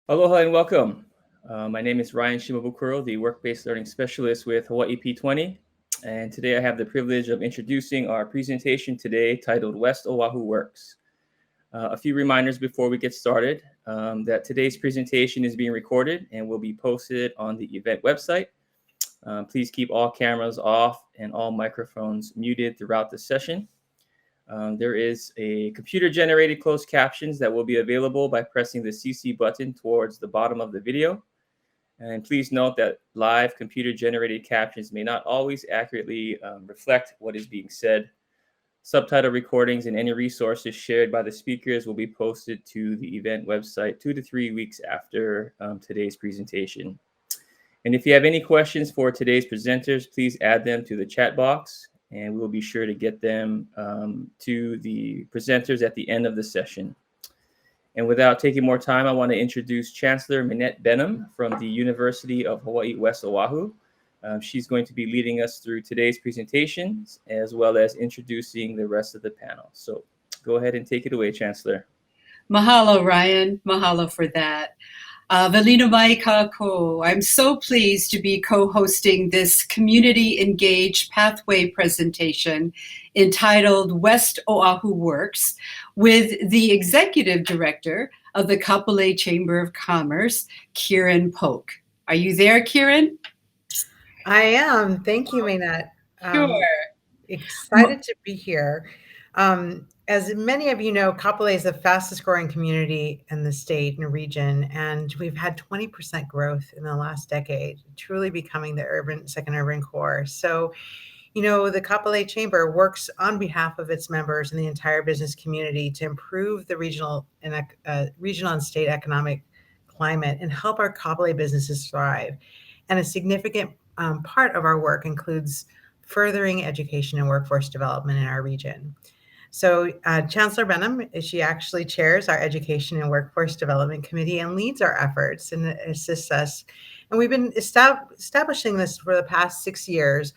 Aloha and welcome. My name is Ryan Shimabukuro, the Work-Based Learning Specialist with Hawaii P20. And today I have the privilege of introducing our presentation today titled West Oʻahu Works. A few reminders before we get started that today's presentation is being recorded and will be posted on the event website. Please keep all cameras off and all microphones muted throughout the session. There is a computer-generated closed captions that will be available by pressing the CC button towards the bottom of the video. And please note that live computer-generated captions may not always accurately reflect what is being said. Subtitle recordings and any resources shared by the speakers will be posted to the event website 2 to 3 weeks after today's presentation. And if you have any questions for today's presenters, please add them to the chat box, and we will be sure to get them to the presenters at the end of the session. And without taking more time, I want to introduce Chancellor Minette Benham from the University of Hawaii, West Oʻahu. She's going to be leading us through today's presentations, as well as introducing the rest of the panel. So go ahead and take it away, Chancellor. Mahalo, Ryan. Mahalo for that. Velina mai kako. I'm so pleased to be co-hosting this community engaged pathway presentation entitled West Oʻahu Works with the executive director of the Kapolei Chamber of Commerce, Kieran Polk. Are you there, Kieran? I am. Thank you, Minette. Sure. Excited to be here. As many of you know, Kapolei is the fastest growing community in the state and region, and we've had 20% growth in the last decade, truly becoming the second urban core. So, you know, the Kapolei Chamber works on behalf of its members and the entire business community to improve the regional and state economic climate and help our Kapolei businesses thrive. And a significant part of our work includes furthering education and workforce development in our region. So Chancellor Benham, she actually chairs our Education and Workforce Development Committee and leads our efforts and assists us. And we've been establishing this for the past 6 years,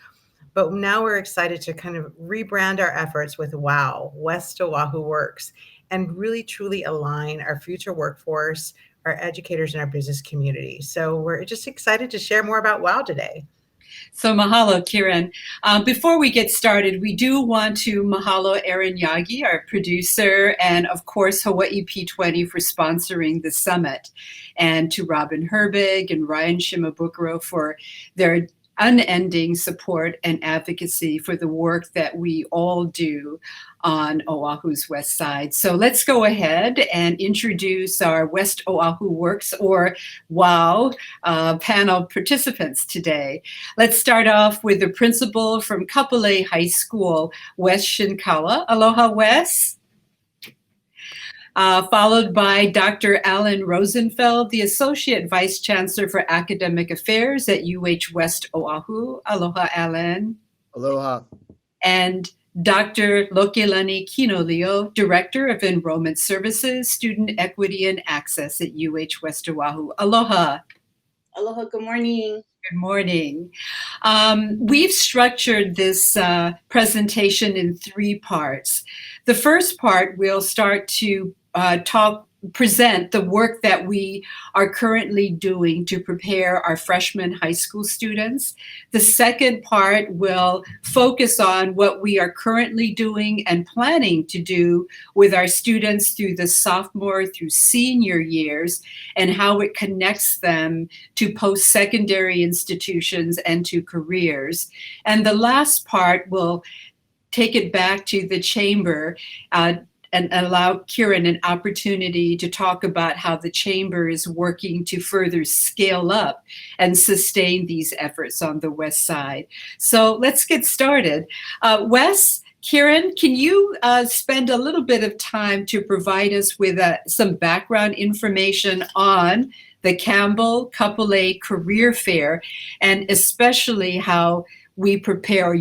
but now we're excited to kind of rebrand our efforts with WOW, West Oʻahu Works, and really truly align our future workforce, our educators, and our business community. So we're just excited to share more about WOW today. So mahalo, Kieran. Before we get started, we do want to mahalo Erin Yagi, our producer, and of course Hawaii P20 for sponsoring the summit, and to Robin Herbig and Ryan Shimabukuro for their unending support and advocacy for the work that we all do on Oahu's west side. So let's go ahead and introduce our West Oʻahu Works, or WOW, panel participants today. Let's start off with the principal from Kapolei High School, Wes Shinkawa. Aloha, Wes. Followed by Dr. Alan Rosenfeld, the Associate Vice Chancellor for Academic Affairs at UH West Oʻahu. Aloha, Alan. Aloha. And Dr. Lokelani Kinoleo, Director of Enrollment Services, Student Equity and Access at UH West Oʻahu. Aloha. Aloha, good morning. Good morning. We've structured this presentation in 3 parts. The first part, we'll start to present the work that we are currently doing to prepare our freshman high school students. The second part will focus on what we are currently doing and planning to do with our students through the sophomore through senior years and how it connects them to post-secondary institutions and to careers. And the last part will take it back to the chamber and allow Kieran an opportunity to talk about how the chamber is working to further scale up and sustain these efforts on the west side. So let's get started. Wes, Kieran, can you spend a little bit of time to provide us with some background information on the Campbell Kapolei Career Fair, and especially how you prepare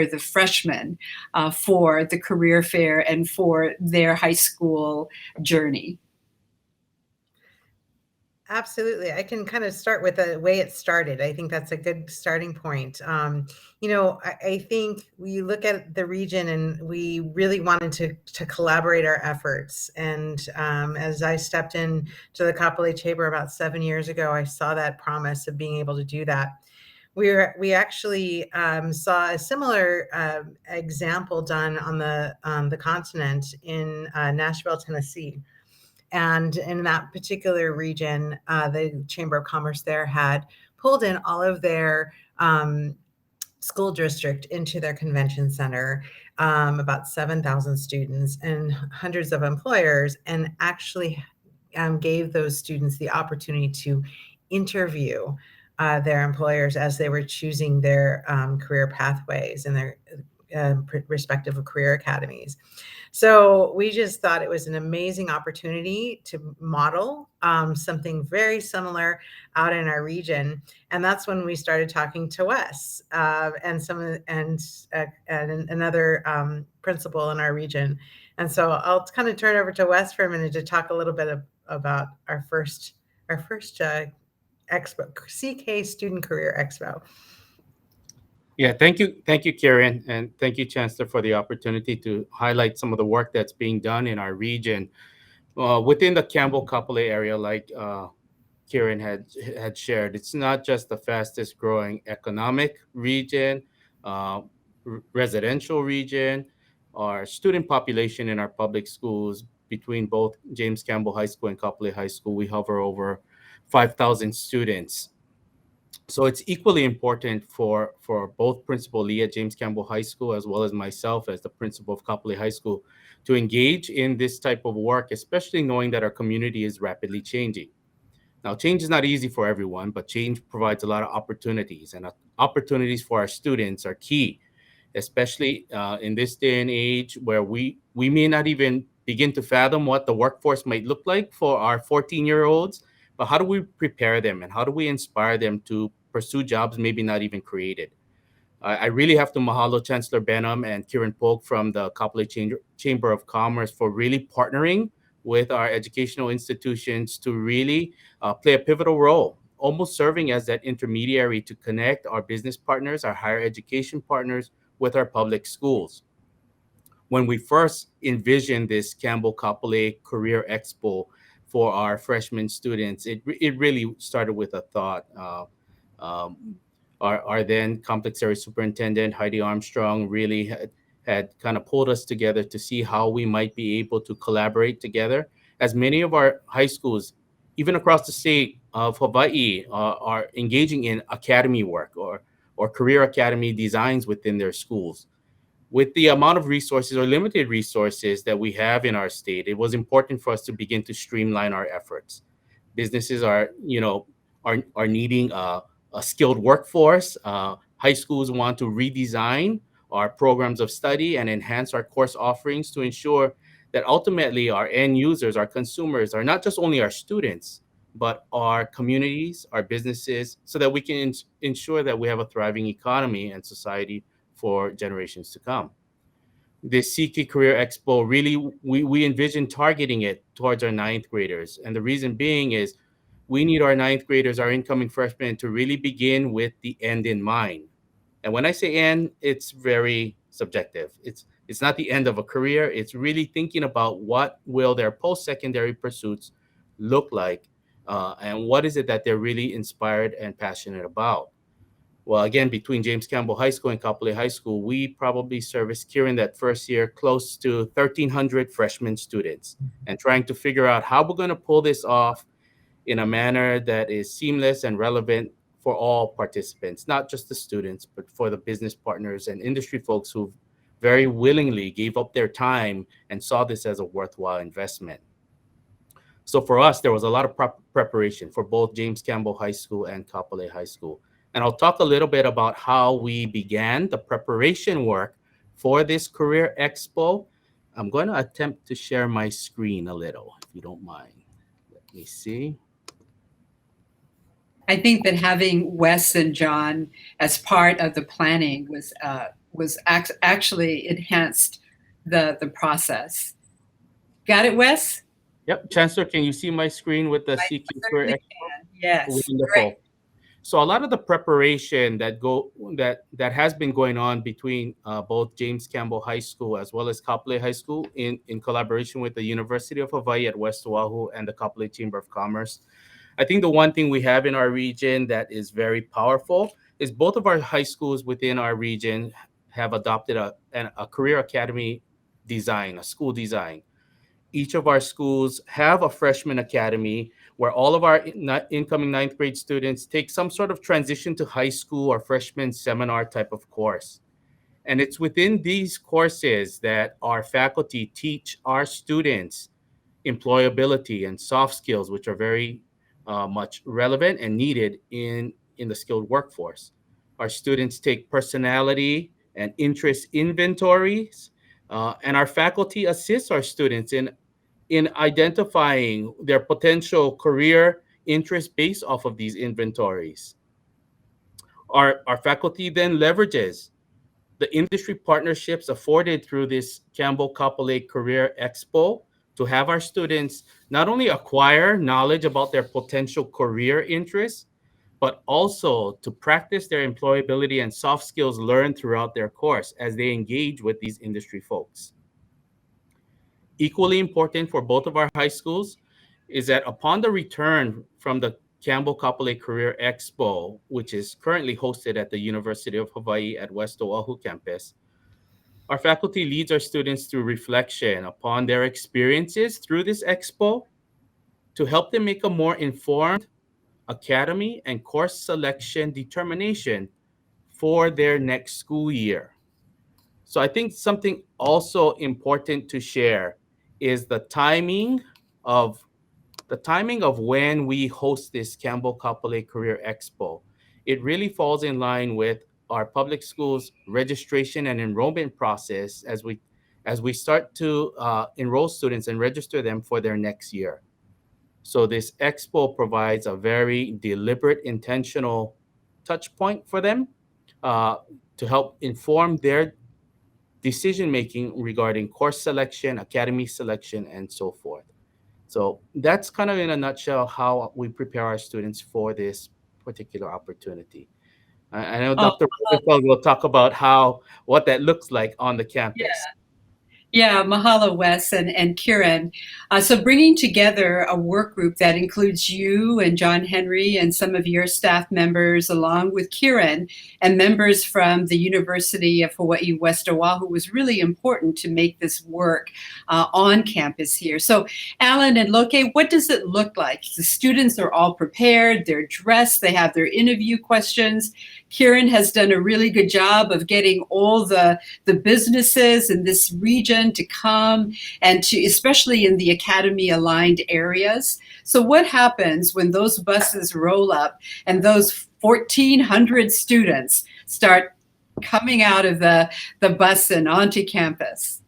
the freshmen for the career fair and for their high school journey? Absolutely. I can kind of start with the way it started. I think that's a good starting point. I think we look at the region and we really wanted to collaborate our efforts. And as I stepped in to the Kapolei Chamber about 7 years ago, I saw that promise of being able to do that. We actually saw a similar example done on the continent in Nashville, Tennessee. And in that particular region, the Chamber of Commerce there had pulled in all of their school district into their convention center, about 7,000 students and hundreds of employers, and actually gave those students the opportunity to interview their employers as they were choosing their career pathways and their respective career academies. So we just thought it was an amazing opportunity to model something very similar out in our region, and that's when we started talking to Wes and another principal in our region. And so I'll kind of turn over to Wes for a minute to talk a little bit about our first expo, CK Student Career Expo. Yeah, thank you, Karen, and thank you, Chancellor, for the opportunity to highlight some of the work that's being done in our region. Within the Campbell-Kapolei area, like Karen had shared, it's not just the fastest growing economic region, residential region. Our student population in our public schools between both James Campbell High School and Kapolei High School, we hover over 5,000 students. So it's equally important for both Principal Lee at James Campbell High School as well as myself as the principal of Kapolei High School to engage in this type of work, especially knowing that our community is rapidly changing. Now, change is not easy for everyone, but change provides a lot of opportunities, and opportunities for our students are key, especially in this day and age where we may not even begin to fathom what the workforce might look like for our 14-year-olds, but how do we prepare them and how do we inspire them to pursue jobs maybe not even created? I really have to mahalo Chancellor Benham and Kieran Polk from the Kapolei Chamber of Commerce for really partnering with our educational institutions to really play a pivotal role, almost serving as that intermediary to connect our business partners, our higher education partners with our public schools. When we first envisioned this Campbell-Kapolei Career Expo for our freshman students, it really started with a thought. Our then complex area superintendent, Heidi Armstrong, really had kind of pulled us together to see how we might be able to collaborate together, as many of our high schools, even across the state of Hawaii, are engaging in academy work or career academy designs within their schools. With the amount of resources or limited resources that we have in our state, it was important for us to begin to streamline our efforts. Businesses are needing a skilled workforce. High schools want to redesign our programs of study and enhance our course offerings to ensure that ultimately our end users, our consumers, are not just only our students, but our communities, our businesses, so that we can ensure that we have a thriving economy and society for generations to come. This CK Career Expo, really, we envision targeting it towards our ninth graders. And the reason being is we need our ninth graders, our incoming freshmen, to really begin with the end in mind. And when I say end, it's very subjective. It's not the end of a career. It's really thinking about what will their post-secondary pursuits look like, and what is it that they're really inspired and passionate about. Well, again, between James Campbell High School and Kapolei High School, we probably serviced here in that first year close to 1,300 freshman students, and trying to figure out how we're going to pull this off in a manner that is seamless and relevant for all participants, not just the students, but for the business partners and industry folks who very willingly gave up their time and saw this as a worthwhile investment. So for us, there was a lot of preparation for both James Campbell High School and Kapolei High School. And I'll talk a little bit about how we began the preparation work for this Career Expo. I'm going to attempt to share my screen a little, if you don't mind. Let me see. I think that having Wes and John as part of the planning was actually enhanced the process. Got it, Wes? Yep, Chancellor, can you see my screen with the I CQ Career certainly Expo? can. Yes, great. Wonderful. So a lot of the preparation that has been going on between both James Campbell High School as well as Kapolei High School in collaboration with the University of Hawaii at West Oahu and the Kapolei Chamber of Commerce. I think the one thing we have in our region that is very powerful is both of our high schools within our region have adopted a career academy design, a school design. Each of our schools have a freshman academy where all of our incoming ninth grade students take some sort of transition to high school or freshman seminar type of course. And it's within these courses that our faculty teach our students employability and soft skills, which are very much relevant and needed in the skilled workforce. Our students take personality and interest inventories, and our faculty assists our students in identifying their potential career interest based off of these inventories. Our faculty then leverages the industry partnerships afforded through this Campbell Kapolei Career Expo to have our students not only acquire knowledge about their potential career interests, but also to practice their employability and soft skills learned throughout their course as they engage with these industry folks. Equally important for both of our high schools is that upon the return from the Campbell Kapolei Career Expo, which is currently hosted at the University of Hawaii at West Oahu campus, our faculty leads our students through reflection upon their experiences through this expo to help them make a more informed academy and course selection determination for their next school year. So I think something also important to share is of the timing of when we host this Campbell Kapolei Career Expo. It really falls in line with our public schools registration and enrollment process as we start to enroll students and register them for their next year. So this expo provides a very deliberate, intentional touch point for them uh, to help inform their decision making regarding course selection, academy selection, and so forth. So that's kind of in a nutshell how we prepare our students for this particular opportunity. I know Oh, Dr. Rosenfeld will talk about what that looks like on the yeah. campus. Yeah, mahalo, Wes and Kieran. So bringing together a work group that includes you and John Henry and some of your staff members, along with Kieran and members from the University of Hawaii West Oahu, was really important to make this work on campus here. So Alan and Loke, what does it look like? The students are all prepared, they're dressed, they have their interview questions. Kieran has done a really good job of getting all the businesses in this region to come and to, especially in the academy aligned areas. So what happens when those buses roll up and those 1,400 students start coming out of the bus and onto campus?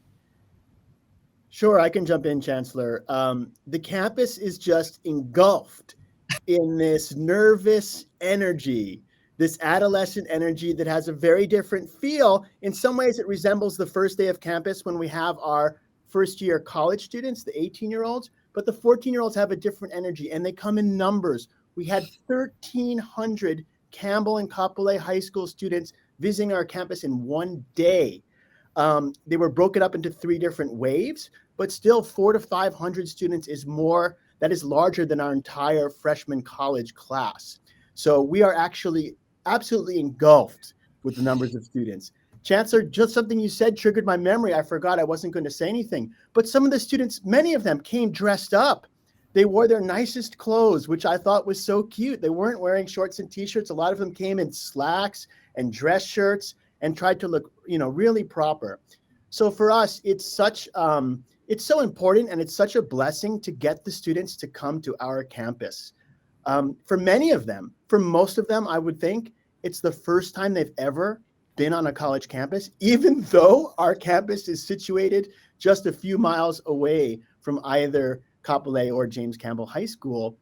Sure, I can jump in, Chancellor. The campus is just engulfed in this nervous energy, this adolescent energy that has a very different feel. In some ways, it resembles the first day of campus when we have our first year college students, the 18-year-olds, but the 14-year-olds have a different energy and they come in numbers. We had 1,300 Campbell and Kapolei High School students visiting our campus in one day. They were broken up into 3 different waves, but still 400 to 500 students is more, that is larger than our entire freshman college class. So we are actually absolutely engulfed with the numbers of students. Chancellor, just something you said triggered my memory. I forgot I wasn't going to say anything, but some of the students, many of them came dressed up. They wore their nicest clothes, which I thought was so cute. They weren't wearing shorts and t-shirts. A lot of them came in slacks and dress shirts and tried to look, really proper. So for us, it's so important and it's such a blessing to get the students to come to our campus. For many of them, for most of them, I would think it's the first time they've ever been on a college campus, even though our campus is situated just a few miles away from either Kapolei or James Campbell High School.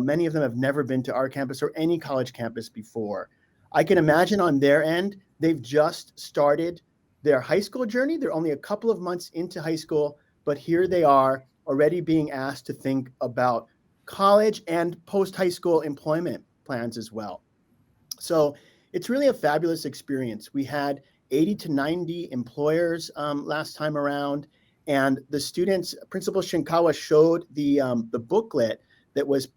Many of them have never been to our campus or any college campus before. I can imagine on their end, they've just started their high school journey. They're only a couple of months into high school, but here they are already being asked to think about college and post-high school employment plans as well. So it's really a fabulous experience. We had 80 to 90 employers last time around, and the students, Principal Shinkawa showed the booklet that was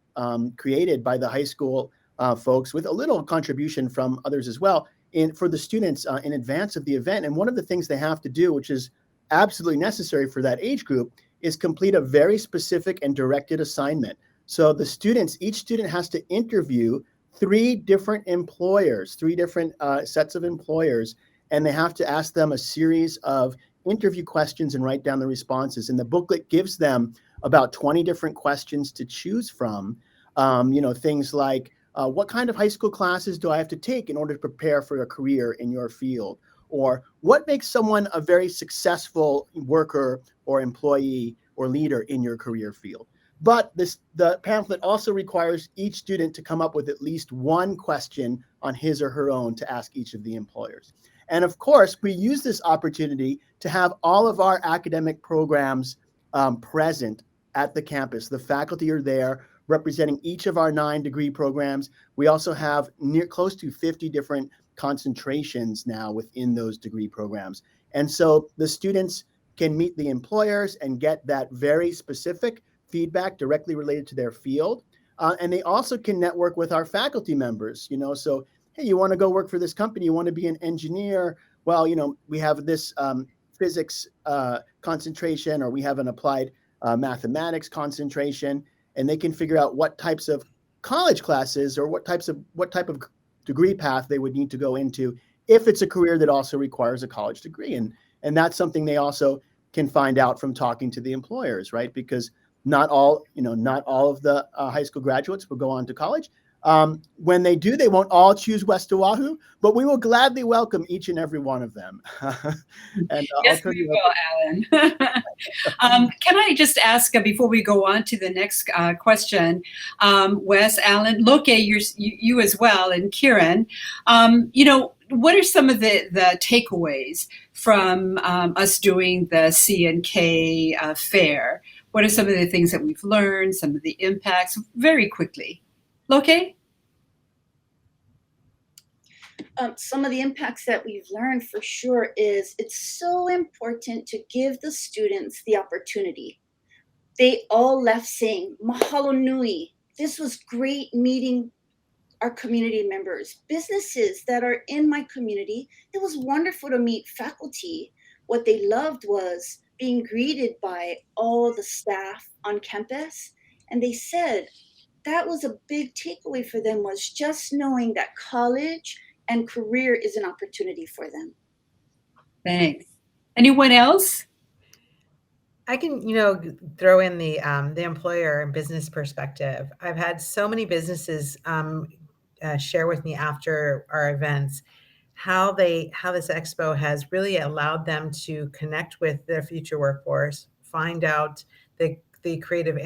created by the high school folks with a little contribution from others as well for the students in advance of the event. And one of the things they have to do, which is absolutely necessary for that age group, is complete a very specific and directed assignment. So the students, each student has to interview 3 different employers, 3 different sets of employers, and they have to ask them a series of interview questions and write down the responses. And the booklet gives them about 20 different questions to choose from. Things like, what kind of high school classes do I have to take in order to prepare for a career in your field? Or what makes someone a very successful worker or employee or leader in your career field? But the pamphlet also requires each student to come up with at least one question on his or her own to ask each of the employers. And of course, we use this opportunity to have all of our academic programs present at the campus. The faculty are there representing each of our 9 degree programs. We also have close to 50 different concentrations now within those degree programs. And so the students can meet the employers and get that very specific feedback directly related to their field. And they also can network with our faculty members, so, hey, you want to go work for this company, you want to be an engineer, well, we have this physics concentration, or we have an applied mathematics concentration, and they can figure out what types of college classes or what type of degree path they would need to go into if it's a career that also requires a college degree. And that's something they also can find out from talking to the employers, right? Because not all of the high school graduates will go on to college. When they do, they won't all choose West Oʻahu, but we will gladly welcome each and every one of them. And yes, we will, Alan. Can I just ask before we go on to the next question, Wes, Alan, Loke, you as well, and Kieran, what are some of the takeaways from us doing the C&K fair? What are some of the things that we've learned, some of the impacts, very quickly? Loke? Some of the impacts that we've learned for sure is it's so important to give the students the opportunity. They all left saying, mahalo nui. This was great meeting our community members, businesses that are in my community. It was wonderful to meet faculty. What they loved was being greeted by all the staff on campus. And they said that was a big takeaway for them, was just knowing that college and career is an opportunity for them. Thanks. Anyone else? I can, throw in the employer and business perspective. I've had so many businesses share with me after our events how this expo has really allowed them to connect with their future workforce, find out the creative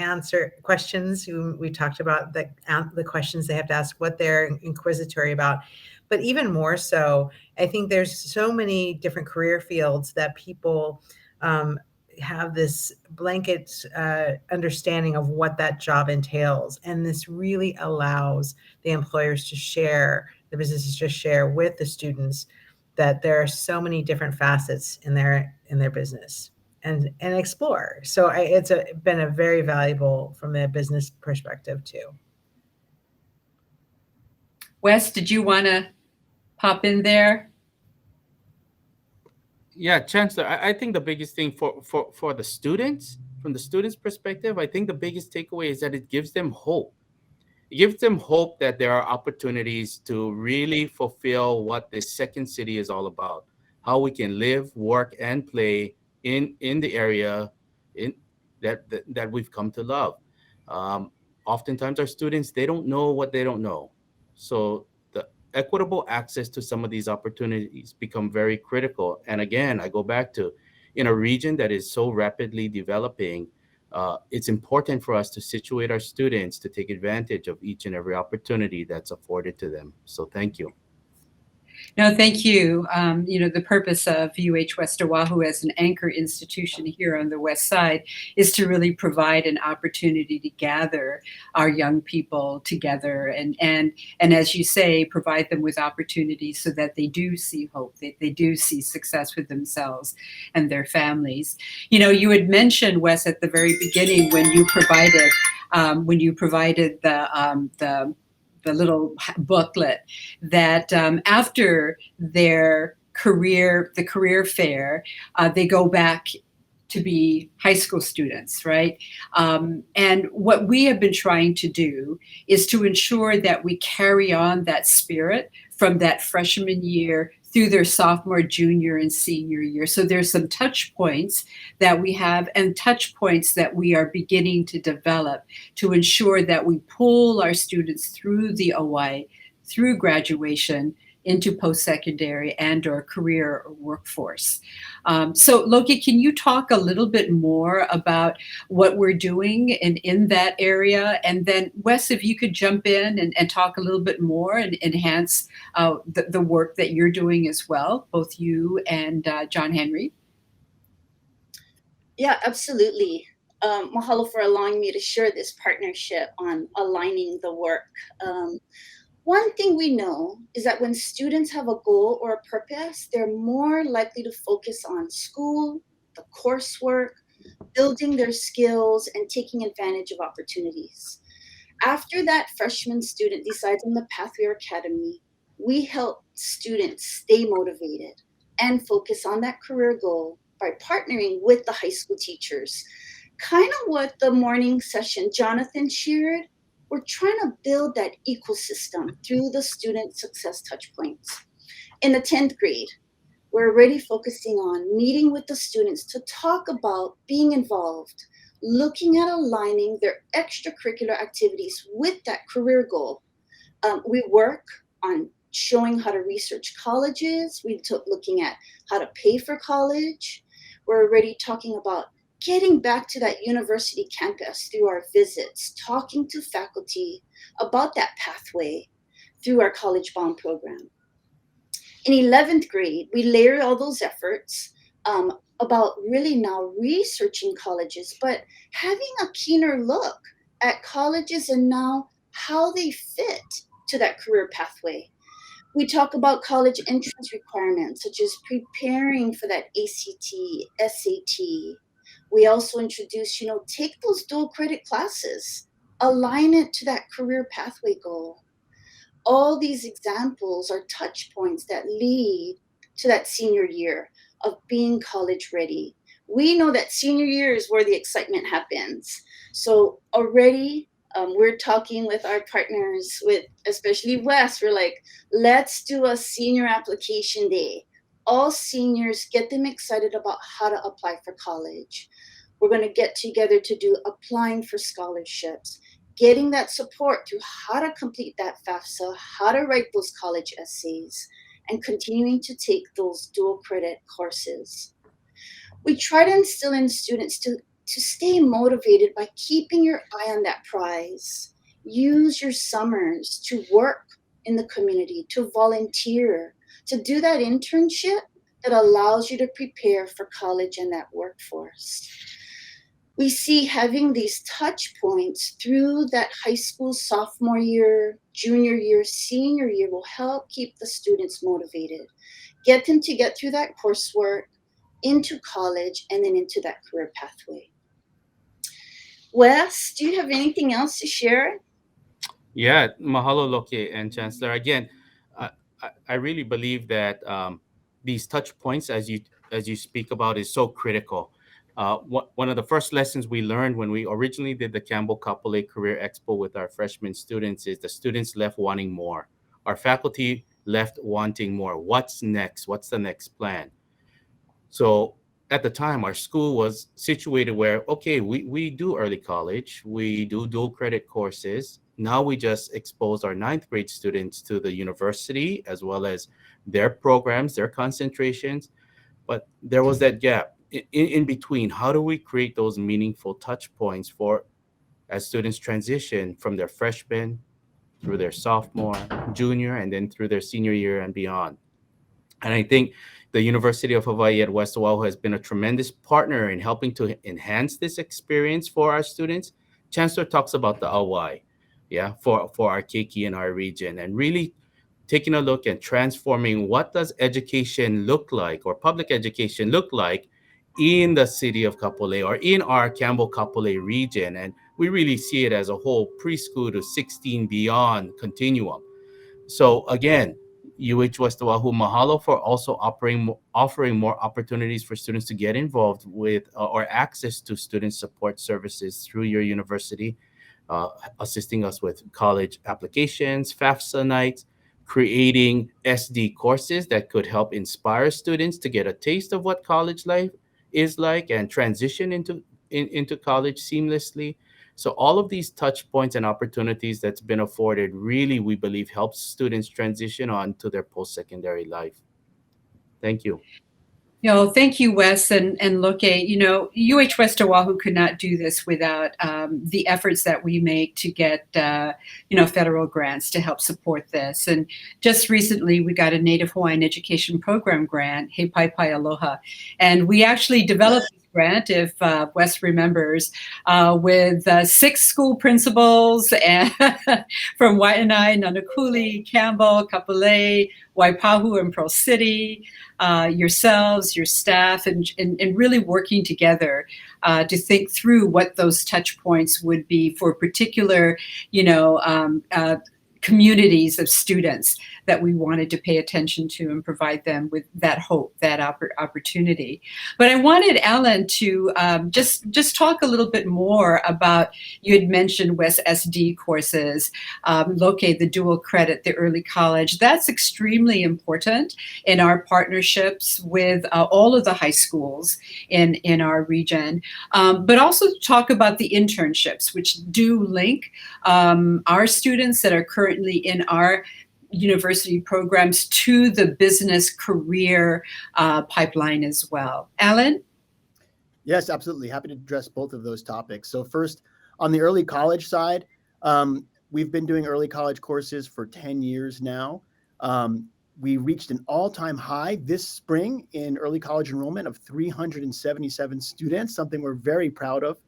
questions. We talked about the questions they have to ask, what they're inquisitory about. But even more so, I think there's so many different career fields that people have this blanket understanding of what that job entails. And this really allows the employers to share, the businesses to share with the students that there are so many different facets in their business and explore. So it's been a very valuable from a business perspective too. Wes, did you want to pop in there? Yeah, Chancellor, I think the biggest thing for the students, from the students' perspective, I think the biggest takeaway is that it gives them hope. It gives them hope that there are opportunities to really fulfill what the second city is all about, how we can live, work, and play in the area that we've come to love. Oftentimes our students, they don't know what they don't know. So the equitable access to some of these opportunities become very critical. And again, I go back to, in a region that is so rapidly developing, it's important for us to situate our students to take advantage of each and every opportunity that's afforded to them. So thank you. No, thank you. The purpose of West Oʻahu as an anchor institution here on the West Side is to really provide an opportunity to gather our young people together and as you say, provide them with opportunities so that they do see hope, they do see success for themselves and their families. You had mentioned, Wes, at the very beginning when you provided the little booklet that after the career fair, they go back to be high school students, right? And what we have been trying to do is to ensure that we carry on that spirit from that freshman year through their sophomore, junior, and senior year. So there's some touch points that we have and touch points that we are beginning to develop to ensure that we pull our students through the OI, through graduation, into post-secondary and or career or workforce. So Loki, can you talk a little bit more about what we're doing in that area? And then Wes, if you could jump in and talk a little bit more and enhance the work that you're doing as well, both you and John Henry. Yeah, absolutely. Mahalo for allowing me to share this partnership on aligning the work. One thing we know is that when students have a goal or a purpose, they're more likely to focus on school, the coursework, building their skills, and taking advantage of opportunities. After that freshman student decides on the pathway or academy, we help students stay motivated and focus on that career goal by partnering with the high school teachers. Kind of what the morning session Jonathan shared. We're trying to build that ecosystem through the student success touchpoints. In the 10th grade, we're already focusing on meeting with the students to talk about being involved, looking at aligning their extracurricular activities with that career goal. We work on showing how to research colleges. We took looking at how to pay for college. We're already talking about getting back to that university campus through our visits, talking to faculty about that pathway through our college bond program. In 11th grade, we layer all those efforts about really now researching colleges, but having a keener look at colleges and now how they fit to that career pathway. We talk about college entrance requirements, such as preparing for that ACT, SAT. We also introduce, take those dual credit classes, align it to that career pathway goal. All these examples are touch points that lead to that senior year of being college ready. We know that senior year is where the excitement happens. So already we're talking with our partners, with especially West, we're like, let's do a senior application day. All seniors, get them excited about how to apply for college. We're going to get together to do applying for scholarships, getting that support through how to complete that FAFSA, how to write those college essays, and continuing to take those dual credit courses. We try to instill in students to stay motivated by keeping your eye on that prize. Use your summers to work in the community, to volunteer, to do that internship that allows you to prepare for college and that workforce. We see having these touch points through that high school sophomore year, junior year, senior year will help keep the students motivated, get them to get through that coursework, into college, and then into that career pathway. Wes, do you have anything else to share? Yeah, mahalo Loke and Chancellor. Again, I really believe that these touch points, as you speak about, is so critical. One of the first lessons we learned when we originally did the Campbell Kapolei Career Expo with our freshman students is the students left wanting more. Our faculty left wanting more. What's next? What's the next plan? So at the time, our school was situated where, okay, we do early college, we do dual credit courses. Now we just expose our 9th grade students to the university as well as their programs, their concentrations. But there was that gap in between. How do we create those meaningful touch points for as students transition from their freshman through their sophomore, junior, and then through their senior year and beyond? And I think the University of Hawaii at West Oʻahu has been a tremendous partner in helping to enhance this experience for our students. Chancellor talks about the awai, yeah, for our keiki in our region, and really taking a look and transforming what does education look like, or public education look like, in the city of Kapolei or in our Campbell-Kapolei region. And we really see it as a whole preschool to 16 beyond continuum. So again, UH West Oahu, mahalo for also offering more opportunities for students to get involved with or access to student support services through your university, assisting us with college applications, FAFSA nights, creating SD courses that could help inspire students to get a taste of what college life is like and transition into college seamlessly. So all of these touch points and opportunities that's been afforded really, we believe, helps students transition on to their post-secondary life. Thank you. Thank you, Wes and Loke. UH West Oahu could not do this without the efforts that we make to get, federal grants to help support this. And just recently, we got a Native Hawaiian Education Program grant, He Pai Pai Aloha. And we actually developed this grant, if Wes remembers, with 6 school principals and from Waianae, Nanakuli, Campbell, Kapolei, Waipahu, and Pearl City, yourselves, your staff, and really working together to think through what those touch points would be for particular, communities of students that we wanted to pay attention to and provide them with that hope, that opportunity. But I wanted Alan to just talk a little bit more about, you had mentioned West SD courses, Loke, the dual credit, the early college. That's extremely important in our partnerships with all of the high schools in our region. But also talk about the internships, which do link our students that are currently in our university programs to the business career pipeline as well. Alan? Yes, absolutely. Happy to address both of those topics. So first, on the early college side, we've been doing early college courses for 10 years now. We reached an all-time high this spring in early college enrollment of 377 students, something we're very proud of.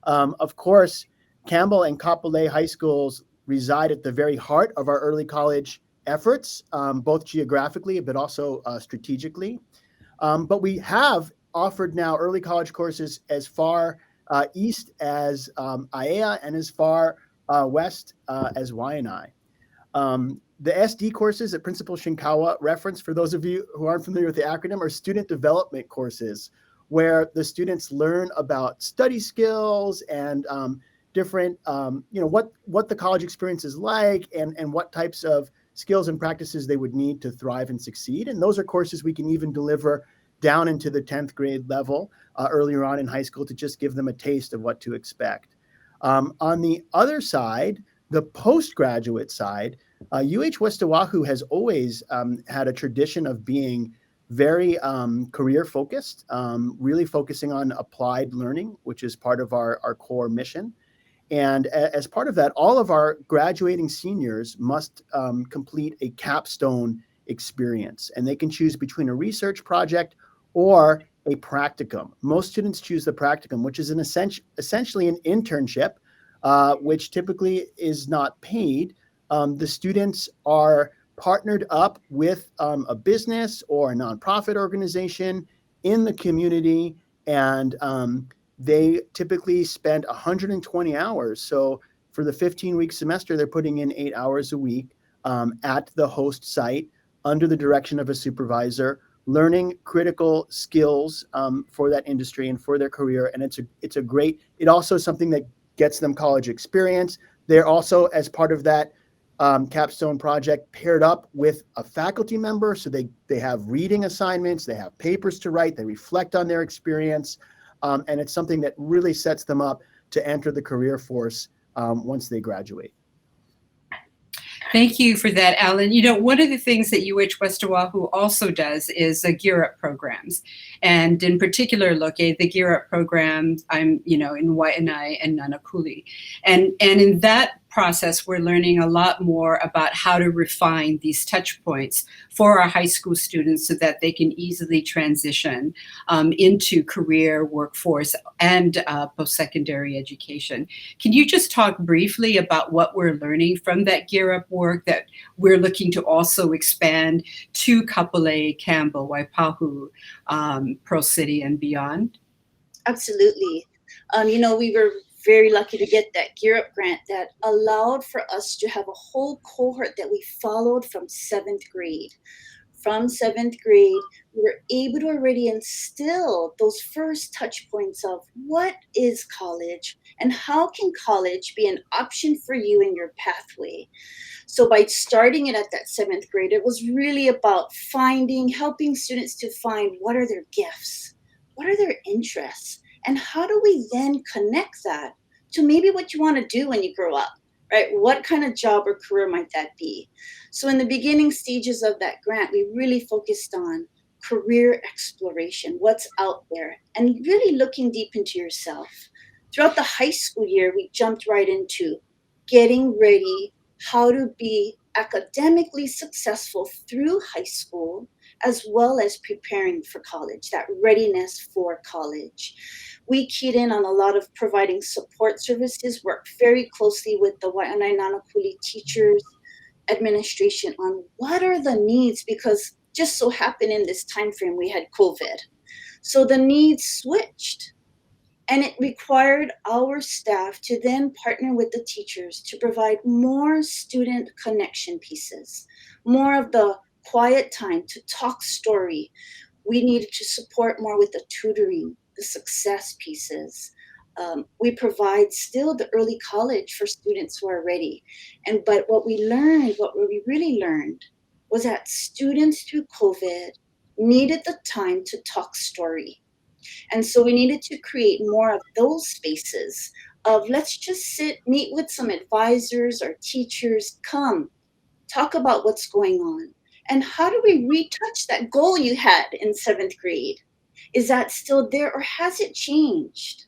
Of course, Campbell and Kapolei high schools reside at the very heart of our early college efforts, both geographically, but also strategically. But we have offered now early college courses as far east as Aiea and as far west as Waianae. The SD courses that Principal Shinkawa referenced, for those of you who aren't familiar with the acronym, are student development courses, where the students learn about study skills and different, what the college experience is like and what types of skills and practices they would need to thrive and succeed. And those are courses we can even deliver down into the 10th grade level earlier on in high school to just give them a taste of what to expect. On the other side, the postgraduate side, UH West Oahu has always had a tradition of being very career focused, really focusing on applied learning, which is part of our core mission. And as part of that, all of our graduating seniors must complete a capstone experience, and they can choose between a research project or a practicum. Most students choose the practicum, which is essentially an internship, which typically is not paid. The students are partnered up with a business or a nonprofit organization in the community, and they typically spend 120 hours. So for the 15-week semester, they're putting in 8 hours a week at the host site under the direction of a supervisor, learning critical skills for that industry and for their career. And it's a great, it also is something that gets them college experience. They're also, as part of that capstone project, paired up with a faculty member. So they have reading assignments, they have papers to write, they reflect on their experience. And it's something that really sets them up to enter the career force once they graduate. Thank you for that, Alan. One of the things that UH West Oahu also does is Gear Up programs. And in particular, Loke, the Gear Up program, I'm, in Waianae and Nanakuli. And in that process, we're learning a lot more about how to refine these touch points for our high school students so that they can easily transition into career, workforce, and post-secondary education. Can you just talk briefly about what we're learning from that Gear Up work that we're looking to also expand to Kapolei, Campbell, Waipahu, Pearl City, and beyond? Absolutely. We were very lucky to get that Gear Up grant that allowed for us to have a whole cohort that we followed from 7th grade. From 7th grade, we were able to already instill those first touch points of what is college and how can college be an option for you in your pathway. So by starting it at that 7th grade, it was really about helping students to find what are their gifts, what are their interests, and how do we then connect that to maybe what you want to do when you grow up, right? What kind of job or career might that be? So in the beginning stages of that grant, we really focused on career exploration, what's out there, and really looking deep into yourself. Throughout the high school year, we jumped right into getting ready, how to be academically successful through high school, as well as preparing for college, that readiness for college. We keyed in on a lot of providing support services, worked very closely with the Waianae Nanakuli teachers administration on what are the needs, because just so happened in this time frame we had COVID. So the needs switched. And it required our staff to then partner with the teachers to provide more student connection pieces, more of the quiet time to talk story. We needed to support more with the tutoring, the success pieces. We provide still the early college for students who are ready. But what we really learned was that students through COVID needed the time to talk story. And so we needed to create more of those spaces of let's just sit, meet with some advisors or teachers, come, talk about what's going on. And how do we retouch that goal you had in 7th grade? Is that still there or has it changed?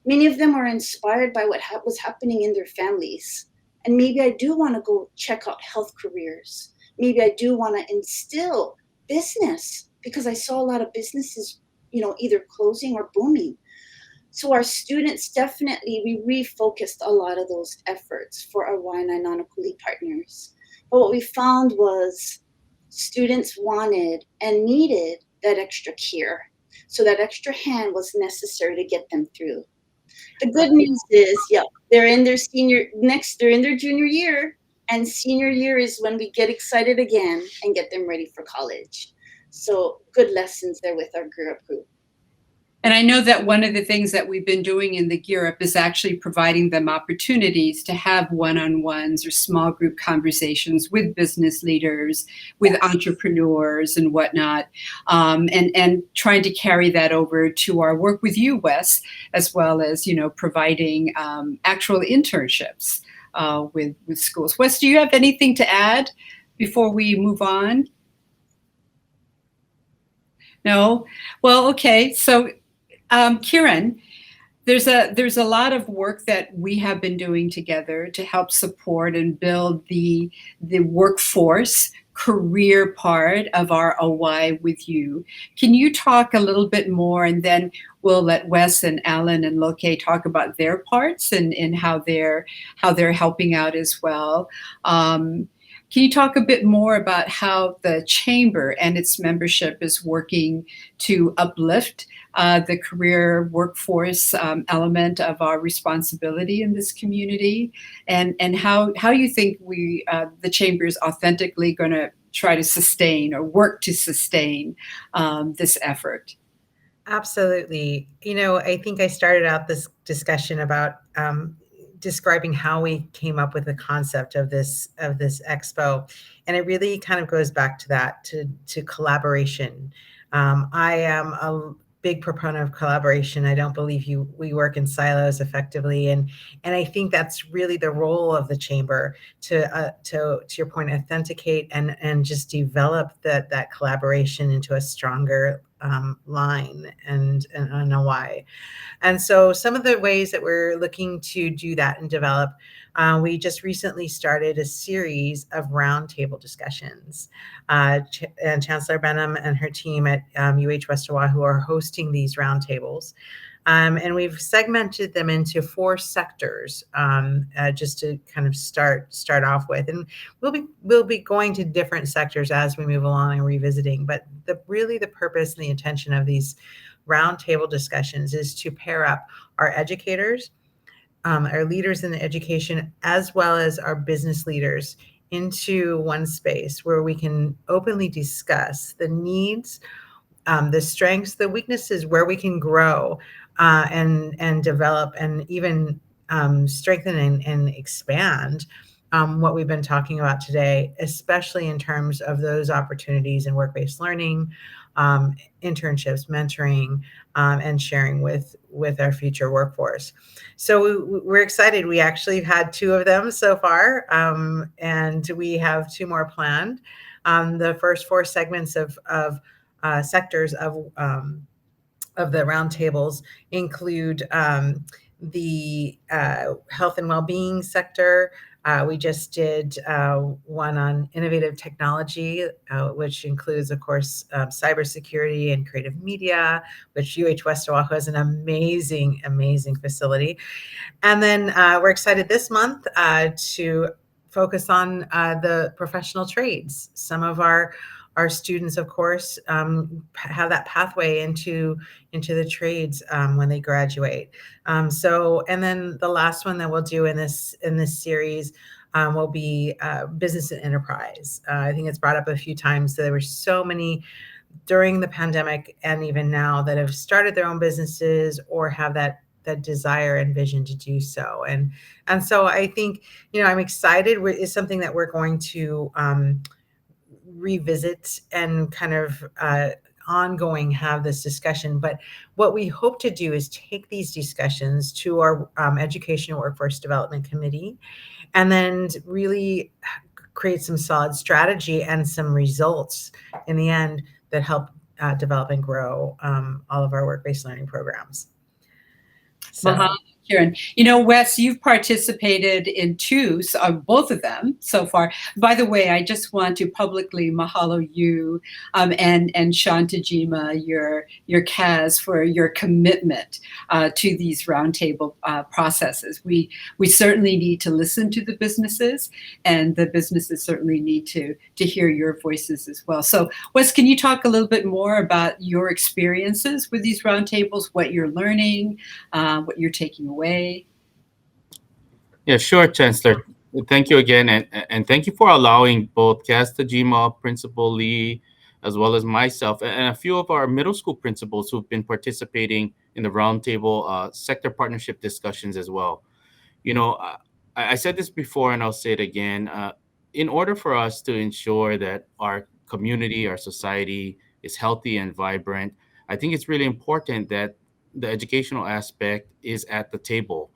Many of them are inspired by what was happening in their families. And maybe I do want to go check out health careers. Maybe I do want to instill business because I saw a lot of businesses either closing or booming. So our students definitely, we refocused a lot of those efforts for our Waianae Nanakuli partners. But what we found was students wanted and needed that extra care. So that extra hand was necessary to get them through. The good news is, they're in their junior year, and senior year is when we get excited again and get them ready for college. So good lessons there with our Gear Up group. And I know that one of the things that we've been doing in the Gear Up is actually providing them opportunities to have one-on-ones or small group conversations with business leaders, with entrepreneurs and whatnot, and trying to carry that over to our work with you, Wes, as well as, providing actual internships with schools. Wes, do you have anything to add before we move on? No? Well, okay. So Kiran, there's a lot of work that we have been doing together to help support and build the workforce career part of our OY with you. Can you talk a little bit more, and then we'll let Wes and Alan and Loke talk about their parts and how they're helping out as well. Can you talk a bit more about how the Chamber and its membership is working to uplift the career workforce element of our responsibility in this community, and how you think the Chamber is authentically going to try to sustain or work to sustain this effort? Absolutely. I think I started out this discussion about describing how we came up with the concept of this expo, and it really kind of goes back to that, to collaboration. I am a big proponent of collaboration. I don't believe we work in silos effectively, and I think that's really the role of the Chamber to your point, authenticate and just develop that collaboration into a stronger line and a why. And so some of the ways that we're looking to do that and develop, we just recently started a series of roundtable discussions. And Chancellor Benham and her team at UH West Oʻahu are hosting these roundtables. And we've segmented them into 4 sectors, just to kind of start off with. And we'll be going to different sectors as we move along and revisiting. But really the purpose and the intention of these roundtable discussions is to pair up our educators, our leaders in education, as well as our business leaders into one space where we can openly discuss the needs, the strengths, the weaknesses, where we can grow, and develop, and even strengthen and expand what we've been talking about today, especially in terms of those opportunities in work-based learning, internships, mentoring, and sharing with our future workforce. So we're excited. We actually had 2 of them so far, and we have 2 more planned. The first 4 segments of sectors of the roundtables include the health and well-being sector. We just did one on innovative technology, which includes, of course, cybersecurity and creative media, which UH West Oʻahu has an amazing, amazing facility. And then we're excited this month to focus on the professional trades. Some of our students, of course, have that pathway into the trades when they graduate. So, and then the last one that we'll do in this series will be business and enterprise. I think it's brought up a few times that there were so many during the pandemic and even now that have started their own businesses or have that desire and vision to do so. And so I think, I'm excited. It's something that we're going to revisit and kind of ongoing have this discussion. But what we hope to do is take these discussions to our Education and Workforce Development Committee, and then really create some solid strategy and some results in the end that help develop and grow all of our work-based learning programs. So. Mahalo, Karen. Wes, you've participated in 2, both of them so far. By the way, I just want to publicly mahalo you and Shantajima, your Kaz, for your commitment to these roundtable processes. We certainly need to listen to the businesses, and the businesses certainly need to hear your voices as well. So, Wes, can you talk a little bit more about your experiences with these roundtables, what you're learning, what you're taking away? Yeah, sure, Chancellor. Thank you again, and thank you for allowing both Kaz Tajima, Principal Lee, as well as myself, and a few of our middle school principals who've been participating in the roundtable sector partnership discussions as well. I said this before, and I'll say it again. In order for us to ensure that our community, our society is healthy and vibrant, I think it's really important that the educational aspect is at the table.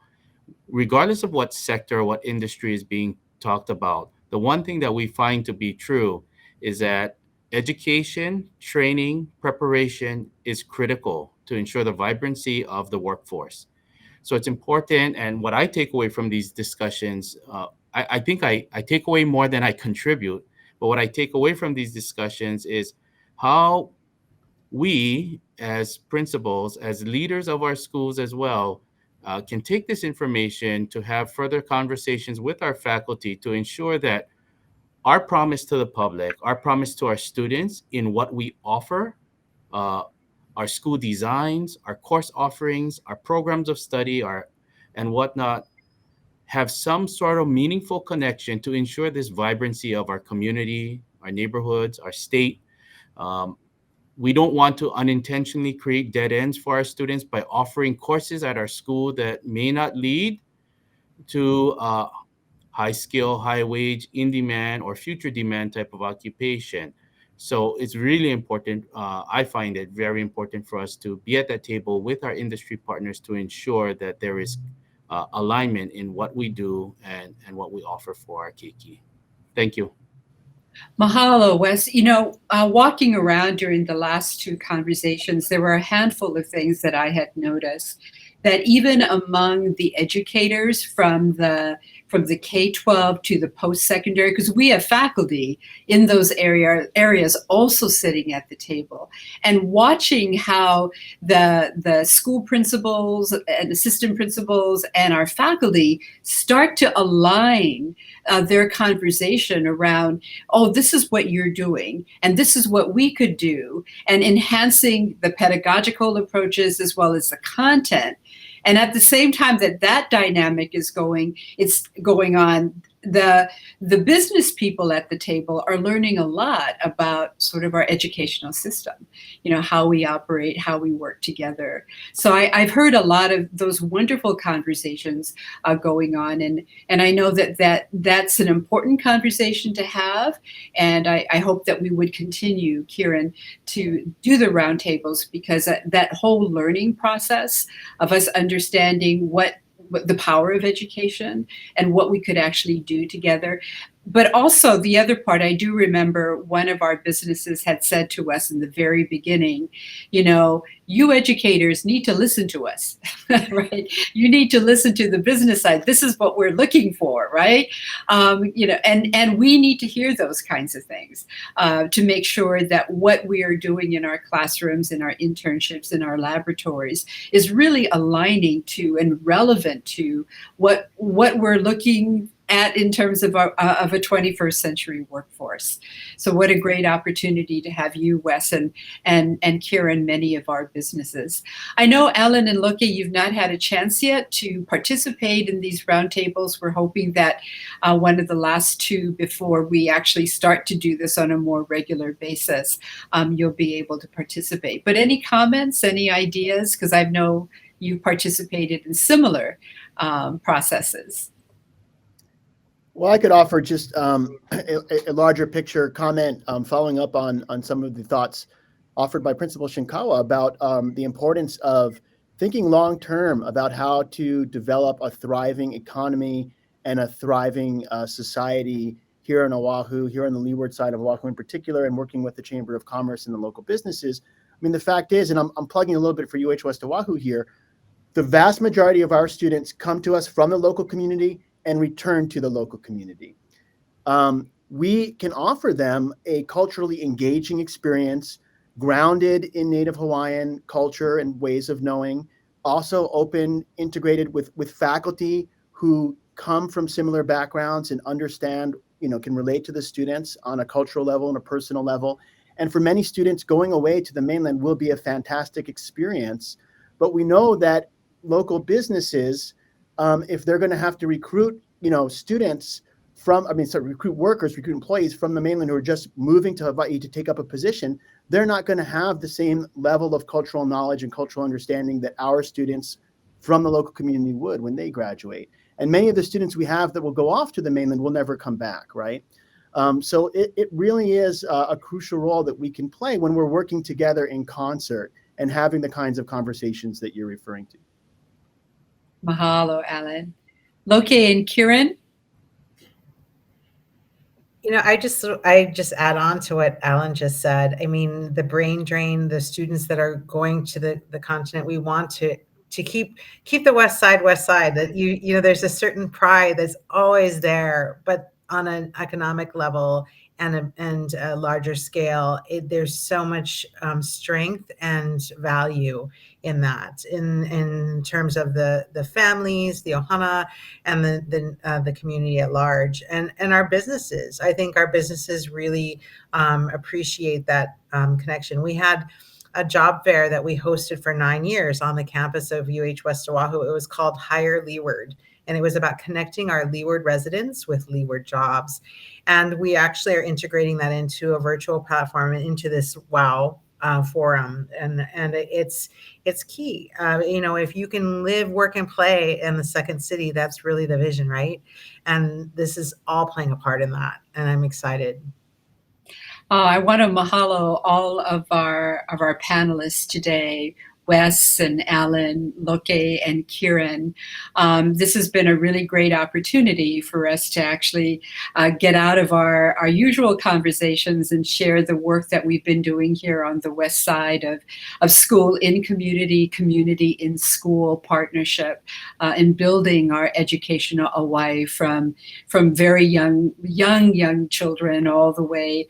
Regardless of what sector, what industry is being talked about, the one thing that we find to be true is that education, training, preparation is critical to ensure the vibrancy of the workforce. So it's important, and what I take away from these discussions, I think I take away more than I contribute, but what I take away from these discussions is how we as principals, as leaders of our schools as well, can take this information to have further conversations with our faculty to ensure that our promise to the public, our promise to our students in what we offer, our school designs, our course offerings, our programs of study, and whatnot, have some sort of meaningful connection to ensure this vibrancy of our community, our neighborhoods, our state. We don't want to unintentionally create dead ends for our students by offering courses at our school that may not lead to high skill, high wage, in demand, or future demand type of occupation. So it's really important. I find it very important for us to be at that table with our industry partners to ensure that there is alignment in what we do and what we offer for our keiki. Thank you. Mahalo, Wes. Walking around during the last two conversations, there were a handful of things that I had noticed that even among the educators from the K-12 to the post-secondary, because we have faculty in those areas also sitting at the table, and watching how the school principals and assistant principals and our faculty start to align their conversation around, oh, this is what you're doing, and this is what we could do, and enhancing the pedagogical approaches as well as the content. And at the same time that dynamic is it's going on, the business people at the table are learning a lot about sort of our educational system, how we operate, how we work together. So I've heard a lot of those wonderful conversations going on, and I know that's an important conversation to have, and I hope that we would continue, Kieran, to do the roundtables, because that whole learning process of us understanding what the power of education and what we could actually do together. But also the other part, I do remember one of our businesses had said to us in the very beginning, you educators need to listen to us, right? You need to listen to the business side. This is what we're looking for, right? And we need to hear those kinds of things to make sure that what we are doing in our classrooms, in our internships, in our laboratories is really aligning to and relevant to what we're looking at in terms of a 21st century workforce. So what a great opportunity to have you, Wes, and Kieran, many of our businesses. I know, Alan and Loke, you've not had a chance yet to participate in these roundtables. We're hoping that one of the last two, before we actually start to do this on a more regular basis, you'll be able to participate. But any comments, any ideas? Because I know you participated in similar processes. Well, I could offer just a larger picture comment following up on some of the thoughts offered by Principal Shinkawa about the importance of thinking long-term about how to develop a thriving economy and a thriving society here in Oahu, here on the leeward side of Oahu in particular, and working with the Chamber of Commerce and the local businesses. I mean, the fact is, and I'm plugging a little bit for UH West Oahu here, the vast majority of our students come to us from the local community and return to the local community. We can offer them a culturally engaging experience, grounded in Native Hawaiian culture and ways of knowing, also open, integrated with faculty who come from similar backgrounds and understand, can relate to the students on a cultural level and a personal level. And for many students, going away to the mainland will be a fantastic experience. But we know that local businesses, if they're going to have to recruit, students recruit workers, recruit employees from the mainland who are just moving to Hawaii to take up a position, they're not going to have the same level of cultural knowledge and cultural understanding that our students from the local community would when they graduate. And many of the students we have that will go off to the mainland will never come back, right? So it really is a crucial role that we can play when we're working together in concert and having the kinds of conversations that you're referring to. Mahalo, Alan. Loke and Kieran? I just add on to what Alan just said. I mean, the brain drain, the students that are going to the continent, we want to keep the West Side. That there's a certain pride that's always there, but on an economic level and a larger scale, there's so much strength and value in that, in terms of the families, the ohana, and the community at large, and our businesses. I think our businesses really appreciate that connection. We had a job fair that we hosted for 9 years on the campus of UH West Oahu. It was called Hire Leeward, and it was about connecting our Leeward residents with Leeward jobs. And we actually are integrating that into a virtual platform and into this WOW forum. And it's key. If you can live, work, and play in the second city, that's really the vision, right? And this is all playing a part in that. And I'm excited. I want to mahalo all of our panelists today. Wes and Alan, Loke, and Kieran. This has been a really great opportunity for us to actually get out of our usual conversations and share the work that we've been doing here on the west side of school in community, community in school partnership, and building our educational Hawaii from very young children all the way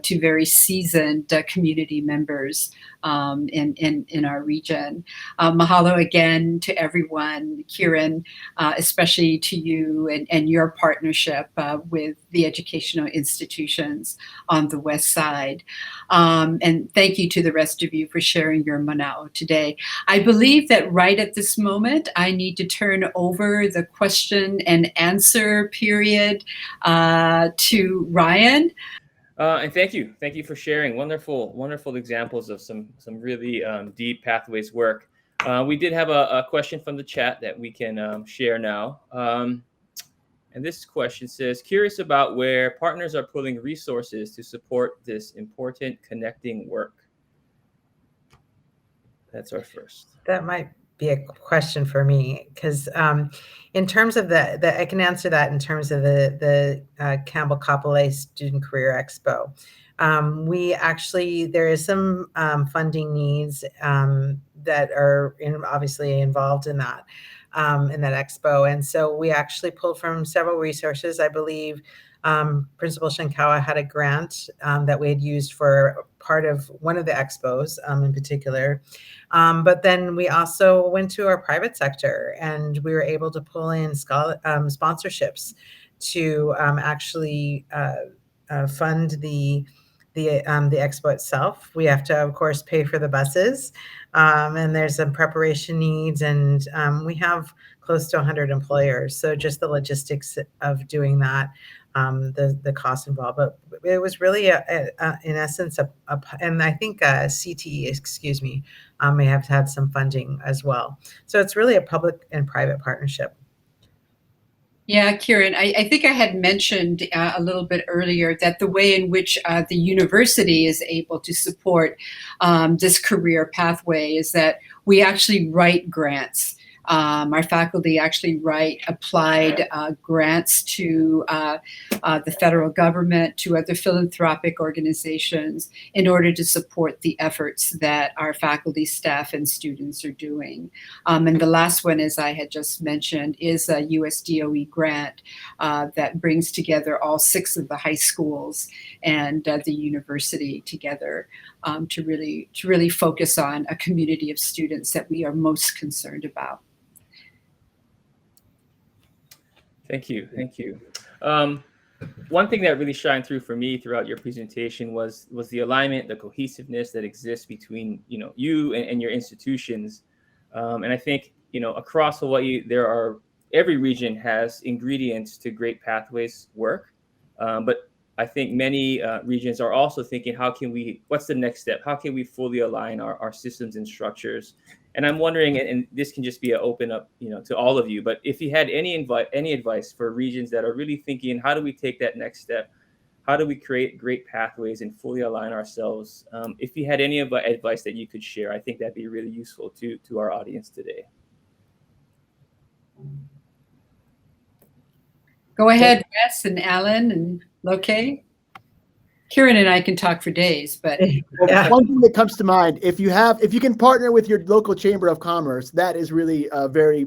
to very seasoned community members in our region. Mahalo again to everyone, Kieran, especially to you and your partnership with the educational institutions on the west side. And thank you to the rest of you for sharing your mana'o today. I believe that right at this moment, I need to turn over the question and answer period to Ryan. And thank you for sharing wonderful examples of some really deep pathways work. We did have a question from the chat that we can share now. And this question says, curious about where partners are pulling resources to support this important connecting work. That's our first. That might be a question for me, because in terms of I can answer that in terms of the Campbell Kapolei Student Career Expo. We actually, there is some funding needs that are obviously involved in that expo. And so we actually pulled from several resources. I believe Principal Shinkawa had a grant that we had used for part of one of the expos in particular. But then we also went to our private sector, and we were able to pull in sponsorships to actually fund the expo itself. We have to, of course, pay for the buses, and there's some preparation needs, and we have close to 100 employers. So just the logistics of doing that, the cost involved. But it was really, in essence, and I think CTE, may have had some funding as well. So it's really a public and private partnership. Yeah, Kieran, I think I had mentioned a little bit earlier that the way in which the university is able to support this career pathway is that we actually write grants. Our faculty actually write applied grants to the federal government, to other philanthropic organizations, in order to support the efforts that our faculty, staff, and students are doing. And the last one, as I had just mentioned, is a US DOE grant that brings together all 6 of the high schools and the university together to really focus on a community of students that we are most concerned about. Thank you. One thing that really shined through for me throughout your presentation was the alignment, the cohesiveness that exists between you and your institutions. And I think across Hawaii, every region has ingredients to great pathways work, but I think many regions are also thinking, what's the next step? How can we fully align our systems and structures? And I'm wondering, and this can just be an open up, to all of you, but if you had any advice for regions that are really thinking, how do we take that next step? How do we create great pathways and fully align ourselves? If you had any advice that you could share, I think that'd be really useful to our audience today. Go ahead, Wes and Alan and Loke. Kieran and I can talk for days, but well, one thing that comes to mind, if you can partner with your local chamber of commerce, that is really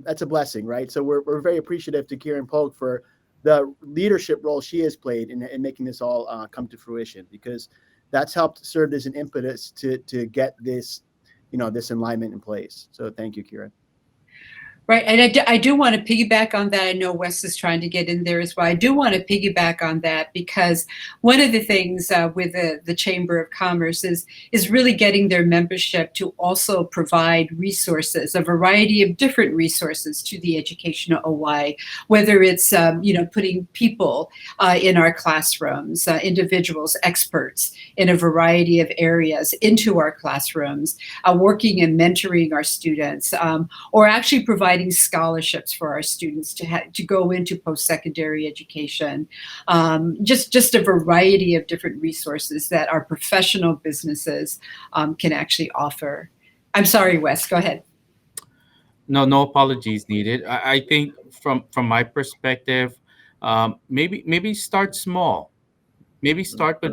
that's a blessing, right? So we're very appreciative to Kieran Polk for the leadership role she has played in making this all come to fruition, because that's helped serve as an impetus to get this, this alignment in place. So thank you, Kieran. Right, and I do want to piggyback on that. I know Wes is trying to get in there as well. I do want to piggyback on that, because one of the things with the Chamber of Commerce is really getting their membership to also provide resources, a variety of different resources to the educational Hawaii, whether it's putting people in our classrooms, individuals, experts in a variety of areas into our classrooms, working and mentoring our students, or actually providing scholarships for our students to go into post-secondary education. Just a variety of different resources that our professional businesses can actually offer. I'm sorry, Wes, go ahead. No apologies needed. I think from my perspective, maybe start small. Maybe start with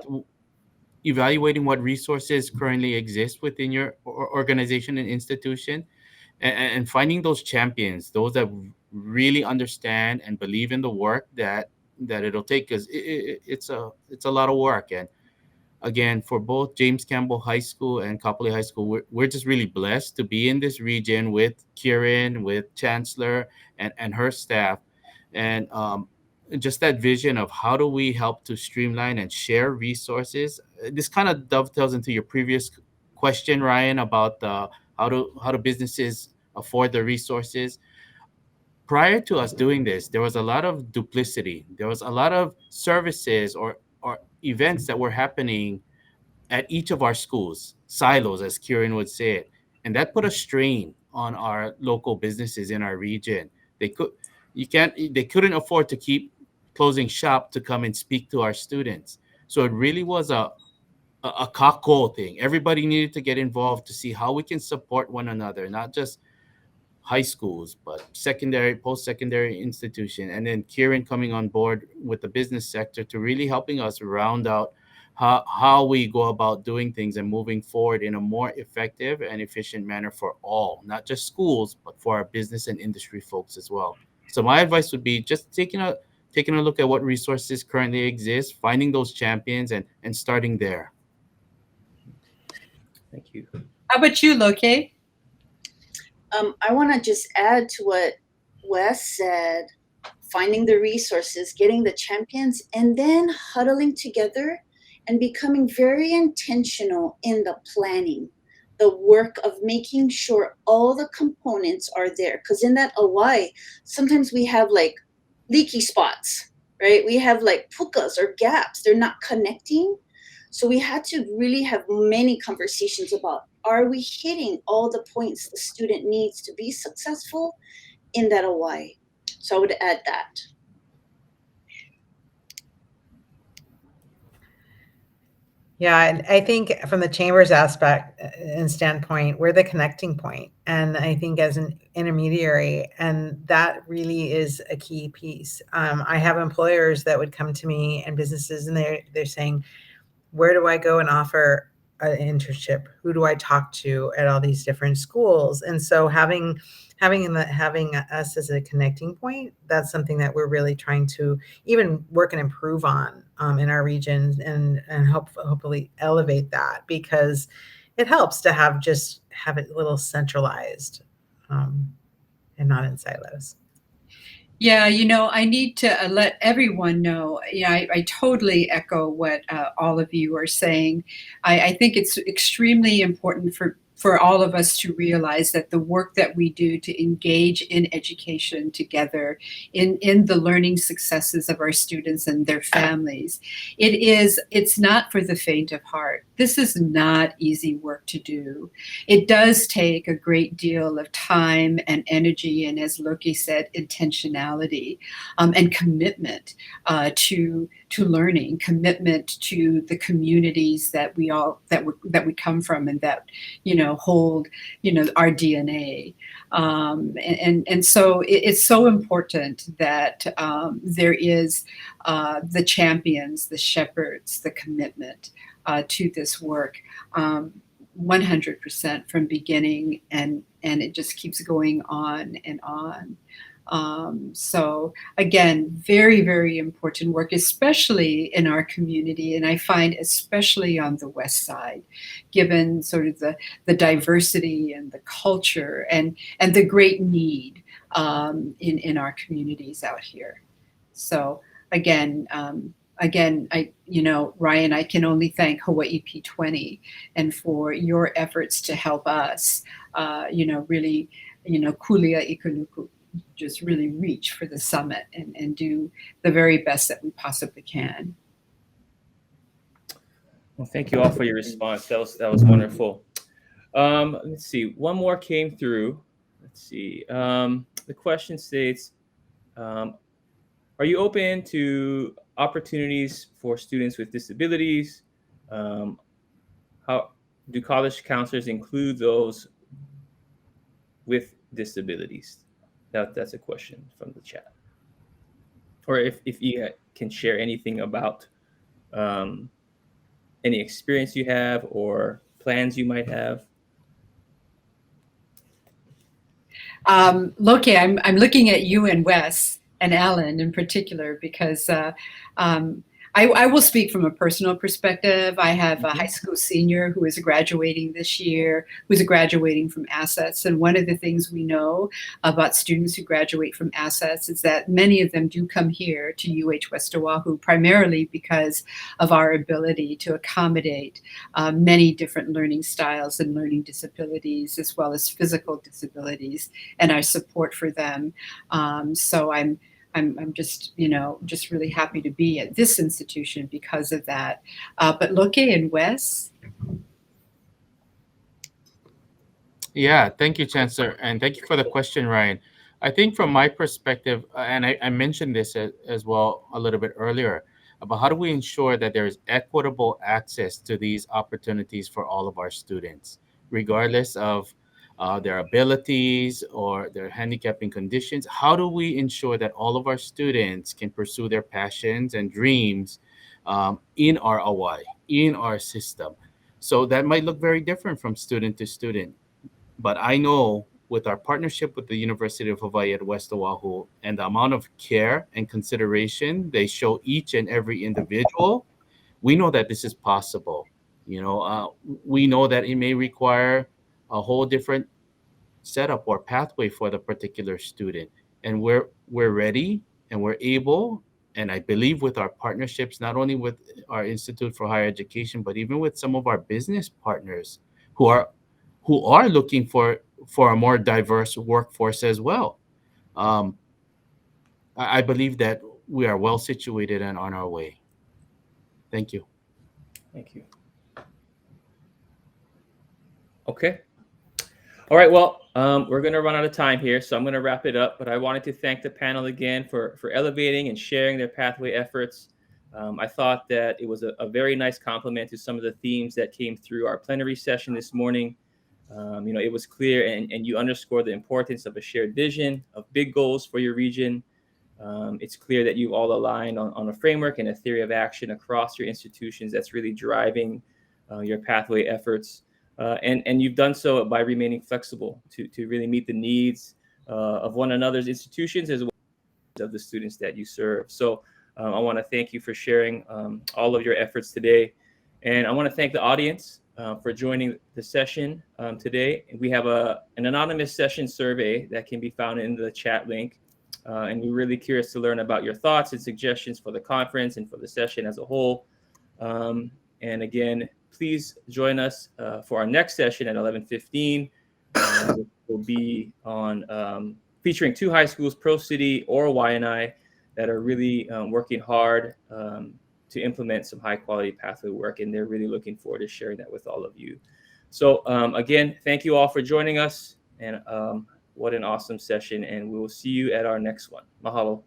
evaluating what resources currently exist within your organization and institution, and finding those champions, those that really understand and believe in the work that it'll take. Because it's a lot of work. And again, for both James Campbell High School and Copley High School, we're just really blessed to be in this region with Kieran, with Chancellor, and her staff. And just that vision of how do we help to streamline and share resources. This kind of dovetails into your previous question, Ryan, about how do businesses afford the resources. Prior to us doing this, there was a lot of duplicity. There was a lot of services or events that were happening at each of our schools, silos, as Kieran would say it. And that put a strain on our local businesses in our region. They could they couldn't afford to keep closing shop to come and speak to our students. So it really was a kako thing. Everybody needed to get involved to see how we can support one another, not just high schools, but secondary, post-secondary institution. And then Kieran coming on board with the business sector to really helping us round out how we go about doing things and moving forward in a more effective and efficient manner for all, not just schools, but for our business and industry folks as well. So my advice would be just taking a look at what resources currently exist, finding those champions and starting there. Thank you. How about you, Loke? I want to just add to what Wes said, finding the resources, getting the champions, and then huddling together and becoming very intentional in the planning, the work of making sure all the components are there. Because in that OI, sometimes we have like leaky spots, right? We have like pukas or gaps, they're not connecting. So we had to really have many conversations about, are we hitting all the points the student needs to be successful in that OI? So I would add that. Yeah, and I think from the chamber's aspect and standpoint, we're the connecting point. And I think as an intermediary, and that really is a key piece. I have employers that would come to me and businesses, and they're saying, where do I go and offer an internship? Who do I talk to at all these different schools? And so having us as a connecting point, that's something that we're really trying to even work and improve on in our region, and hopefully elevate that, because it helps to have it a little centralized and not in silos. Yeah, I need to let everyone know. I totally echo what all of you are saying. I think it's extremely important for all of us to realize that the work that we do to engage in education together, in the learning successes of our students and their families, it's not for the faint of heart. This is not easy work to do. It does take a great deal of time and energy, and as Loki said, intentionality and commitment to learning, commitment to the communities that we come from, and that hold our DNA. And so it's so important that there is the champions, the shepherds, the commitment to this work, 100% from beginning, and it just keeps going on and on. So again, very, very important work, especially in our community. And I find especially on the West Side, given sort of the diversity and the culture and the great need in our communities out here. So again, Ryan, I can only thank Hawaii P20 and for your efforts to help us, really, kulia ikanuku, just really reach for the summit and do the very best that we possibly can. Well, thank you all for your response. That was wonderful. Let's see. One more came through. Let's see. The question states, are you open to opportunities for students with disabilities? How do college counselors include those with disabilities? That's a question from the chat. Or if you can share anything about any experience you have or plans you might have. Loki, I'm looking at you and Wes and Alan in particular because I will speak from a personal perspective. I have a high school senior who is graduating this year, who's graduating from Assets. And one of the things we know about students who graduate from Assets is that many of them do come here to UH West Oʻahu primarily because of our ability to accommodate many different learning styles and learning disabilities, as well as physical disabilities, and our support for them. So I'm just, just really happy to be at this institution because of that. But Loke and Wes. Yeah, thank you, Chancellor, and thank you for the question, Ryan. I think from my perspective, and I mentioned this as well a little bit earlier, about how do we ensure that there is equitable access to these opportunities for all of our students, regardless of their abilities or their handicapping conditions. How do we ensure that all of our students can pursue their passions and dreams in our Hawaii, in our system? So that might look very different from student to student. But I know with our partnership with the University of Hawaii at West Oʻahu and the amount of care and consideration they show each and every individual, we know that this is possible. We know that it may require a whole different setup or pathway for the particular student, and we're ready and we're able. And I believe with our partnerships, not only with our Institute for Higher Education, but even with some of our business partners who are looking for a more diverse workforce as well. I believe that we are well situated and on our way. Thank you. Thank you. Okay. All right. Well, we're going to run out of time here, so I'm going to wrap it up. But I wanted to thank the panel again for elevating and sharing their pathway efforts. I thought that it was a very nice complement to some of the themes that came through our plenary session this morning. It was clear, and you underscored the importance of a shared vision of big goals for your region. It's clear that you've all aligned on a framework and a theory of action across your institutions that's really driving your pathway efforts. And you've done so by remaining flexible to really meet the needs of one another's institutions as well as of the students that you serve. So I want to thank you for sharing all of your efforts today. And I want to thank the audience for joining the session today. We have an anonymous session survey that can be found in the chat link. And we're really curious to learn about your thoughts and suggestions for the conference and for the session as a whole. And again, please join us for our next session at 11:15. Which will be on featuring two high schools, Pro City or YNI, that are really working hard to implement some high quality pathway work. And they're really looking forward to sharing that with all of you. So again, thank you all for joining us. And what an awesome session. And we will see you at our next one. Mahalo.